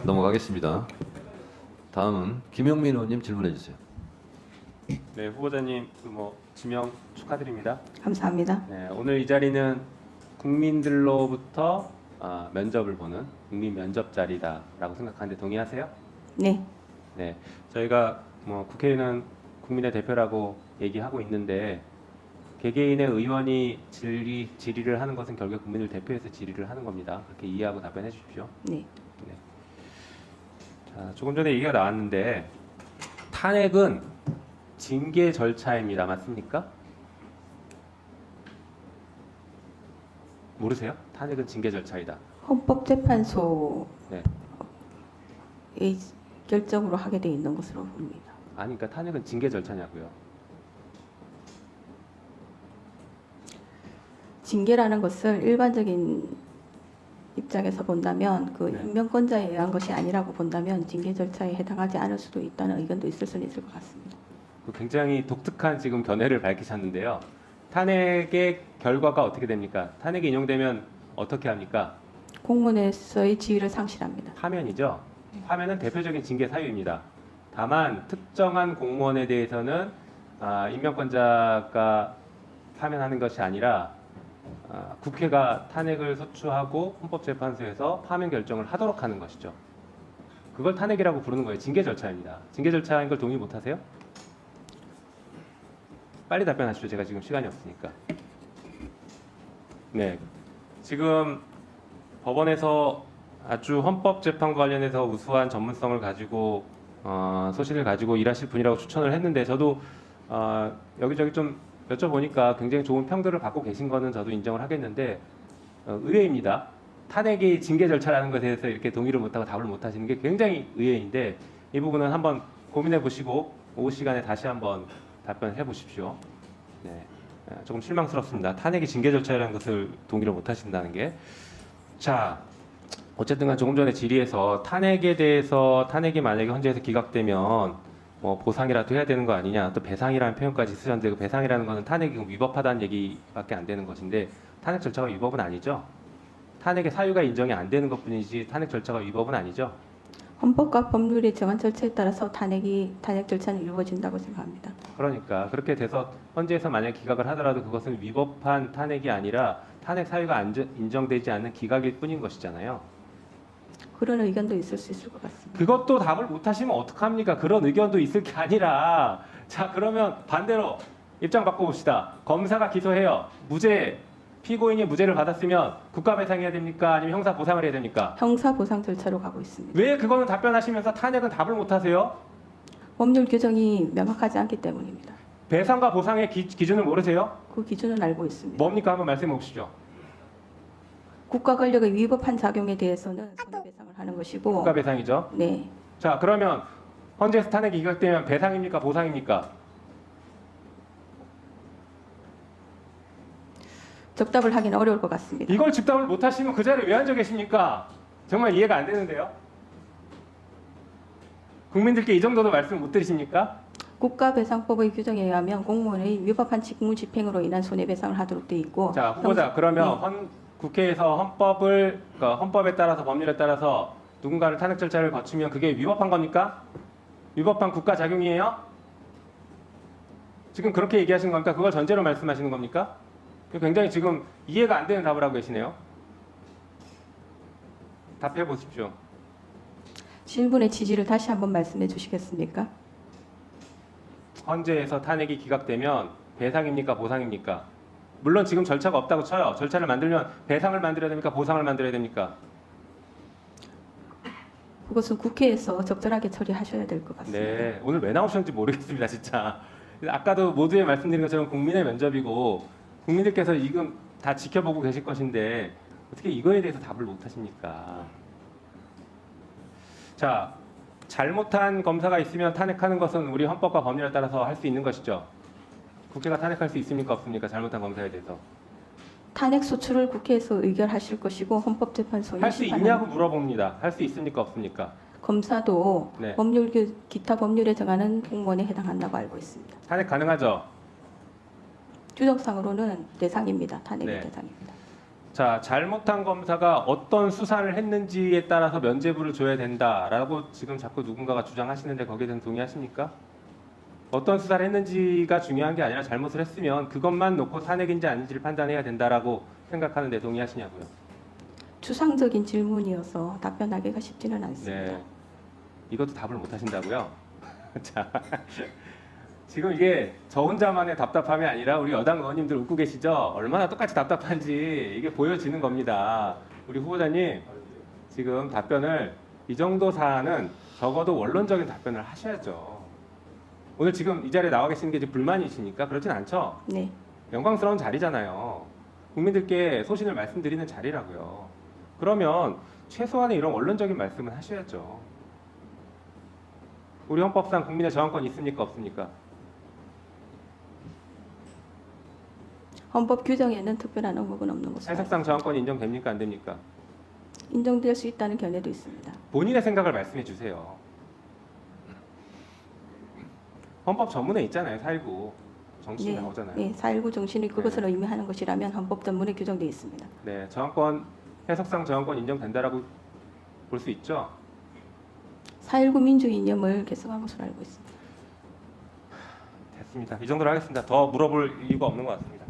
넘어가겠습니다. 다음은 김영민 의원님 질문해 주세요. 네, 후보자님 지명 축하드립니다. 감사합니다. 네, 오늘 이 자리는 국민들로부터 면접을 보는 국민 면접 자리다라고 생각하는데 동의하세요? 네, 네, 저희가 국회의원은 국민의 대표라고 얘기하고 있는데 개개인의 의원이 질의를 하는 것은 결국 국민을 대표해서 질의를 하는 겁니다. 그렇게 이해하고 답변해 주십시오. 네. 네. 자, 조금 전에 얘기가 나왔는데 탄핵은 징계 절차입니다. 맞습니까? 모르세요? 탄핵은 징계 절차이다. 헌법재판소의 네. 결정으로 하게 돼 있는 것으로 봅니다. 아니, 그러니까 탄핵은 징계 절차냐고요. 징계라는 것을 일반적인 입장에서 본다면 그 네. 임명권자에 의한 것이 아니라고 본다면 징계 절차에 해당하지 않을 수도 있다는 의견도 있을 수는 있을 것 같습니다. 굉장히 독특한 지금 견해를 밝히셨는데요. 탄핵의 결과가 어떻게 됩니까? 탄핵이 인용되면 어떻게 합니까? 공무원에서의 지위를 상실합니다. 파면이죠. 파면은 대표적인 징계 사유입니다. 다만 특정한 공무원에 대해서는 임명권자가 파면하는 것이 아니라 국회가 탄핵을 소추하고 헌법재판소에서 파면 결정을 하도록 하는 것이죠. 그걸 탄핵이라고 부르는 거예요. 징계 절차입니다. 징계 절차인 걸 동의 못하세요? 빨리 답변하시죠. 제가 지금 시간이 없으니까. 네, 지금 법원에서 아주 헌법재판과 관련해서 우수한 전문성을 가지고 소신을 가지고 일하실 분이라고 추천을 했는데 저도 여기저기 좀 여쭤보니까 굉장히 좋은 평들을 갖고 계신 거는 저도 인정을 하겠는데 의외입니다. 탄핵이 징계 절차라는 것에 대해서 이렇게 동의를 못하고 답을 못하시는 게 굉장히 의외인데 이 부분은 한번 고민해 보시고 오후 시간에 다시 한번 답변해 보십시오. 네, 조금 실망스럽습니다. 탄핵이 징계 절차라는 것을 동의를 못하신다는 게. 자, 어쨌든 조금 전에 질의에서 탄핵에 대해서 탄핵이 만약에 헌재에서 기각되면 보상이라도 해야 되는 거 아니냐, 또 배상이라는 표현까지 쓰셨는데 그 배상이라는 것은 탄핵이 위법하다는 얘기밖에 안 되는 것인데 탄핵 절차가 위법은 아니죠. 탄핵의 사유가 인정이 안 되는 것뿐이지 탄핵 절차가 위법은 아니죠. 헌법과 법률이 정한 절차에 따라서 탄핵 절차는 이루어진다고 생각합니다. 그러니까 그렇게 돼서 헌재에서 만약 기각을 하더라도 그것은 위법한 탄핵이 아니라 탄핵 사유가 인정되지 않는 기각일 뿐인 것이잖아요. 그런 의견도 있을 수 있을 것 같습니다. 그것도 답을 못하시면 어떡합니까? 그런 의견도 있을 게 아니라 자, 그러면 반대로 입장 바꿔봅시다. 검사가 기소해요. 피고인이 무죄를 받았으면 국가 배상해야 됩니까? 아니면 형사 보상을 해야 됩니까? 형사 보상 절차로 가고 있습니다. 왜 그거는 답변하시면서 탄핵은 답을 못하세요? 법률 규정이 명확하지 않기 때문입니다. 배상과 보상의 기준을 모르세요? 그 기준은 알고 있습니다. 뭡니까? 한번 말씀해 보시죠. 국가 권력의 위법한 작용에 대해서는 손해배상을 하는 것이고. 국가 배상이죠. 네. 자, 그러면 헌재에서 탄핵이 기각되면 배상입니까? 보상입니까? 적답을 하기는 어려울 것 같습니다. 이걸 즉답을 못하시면 그 자리에 왜 앉아 계십니까? 정말 이해가 안 되는데요. 국민들께 이 정도도 말씀 못 드리십니까? 국가배상법의 규정에 의하면 공무원의 위법한 직무 집행으로 인한 손해배상을 하도록 돼 있고. 자, 후보자, 그러면 국회에서 헌법에 따라서 법률에 따라서 누군가를 탄핵 절차를 거치면 그게 위법한 겁니까? 위법한 국가 작용이에요? 지금 그렇게 얘기하시는 겁니까? 그걸 전제로 말씀하시는 겁니까? 굉장히 지금 이해가 안 되는 답을 하고 계시네요. 답해 보십시오. 질문의 취지를 다시 한번 말씀해 주시겠습니까? 헌재에서 탄핵이 기각되면 배상입니까? 보상입니까? 물론 지금 절차가 없다고 쳐요. 절차를 만들면 배상을 만들어야 됩니까? 보상을 만들어야 됩니까? 그것은 국회에서 적절하게 처리하셔야 될 것 같습니다. 네, 오늘 왜 나오셨는지 모르겠습니다, 진짜. 아까도 모두에 말씀드린 것처럼 국민의 면접이고 국민들께서 지금 다 지켜보고 계실 것인데 어떻게 이거에 대해서 답을 못 하십니까? 자, 잘못한 검사가 있으면 탄핵하는 것은 우리 헌법과 법률에 따라서 할 수 있는 것이죠. 국회가 탄핵할 수 있습니까? 없습니까? 잘못한 검사에 대해서. 탄핵 소추를 국회에서 의결하실 것이고 헌법재판소에 할 수 있냐고 물어봅니다. 할 수 있습니까? 없습니까? 검사도 네. 기타 법률에 정하는 공무원에 해당한다고 알고 있습니다. 탄핵 가능하죠? 규정상으로는 대상입니다. 탄핵의 네. 대상입니다. 자, 잘못한 검사가 어떤 수사를 했는지에 따라서 면죄부를 줘야 된다라고 지금 자꾸 누군가가 주장하시는데 거기에 대해서 동의하십니까? 어떤 수사를 했는지가 중요한 게 아니라 잘못을 했으면 그것만 놓고 탄핵인지 아닌지를 판단해야 된다라고 생각하는데 동의하시냐고요? 추상적인 질문이어서 답변하기가 쉽지는 않습니다. 네. 이것도 답을 못 하신다고요? 자, 지금 이게 저 혼자만의 답답함이 아니라 우리 여당 의원님들 웃고 계시죠? 얼마나 똑같이 답답한지 이게 보여지는 겁니다. 우리 후보자님 지금 답변을 이 정도 사안은 적어도 원론적인 답변을 하셔야죠. 오늘 지금 이 자리에 나와 계시는 게 이제 불만이시니까 그렇진 않죠? 네. 영광스러운 자리잖아요. 국민들께 소신을 말씀드리는 자리라고요. 그러면 최소한의 이런 원론적인 말씀은 하셔야죠. 우리 헌법상 국민의 저항권 있습니까? 없습니까? 헌법 규정에는 특별한 의무는 없는 것으로 해석상 저항권이 인정됩니까? 안 됩니까? 인정될 수 있다는 견해도 있습니다. 본인의 생각을 말씀해 주세요. 헌법 전문에 있잖아요. 4.19 정신이 나오잖아요. 예, 4.19 정신이 그것을 의미하는 것이라면 헌법 전문에 규정되어 있습니다. 네, 저항권 해석상 저항권 인정된다라고 볼 수 있죠. 4.19 민주 이념을 개성한 것으로 알고 있습니다. 됐습니다. 이 정도로 하겠습니다. 더 물어볼 이유가 없는 것 같습니다.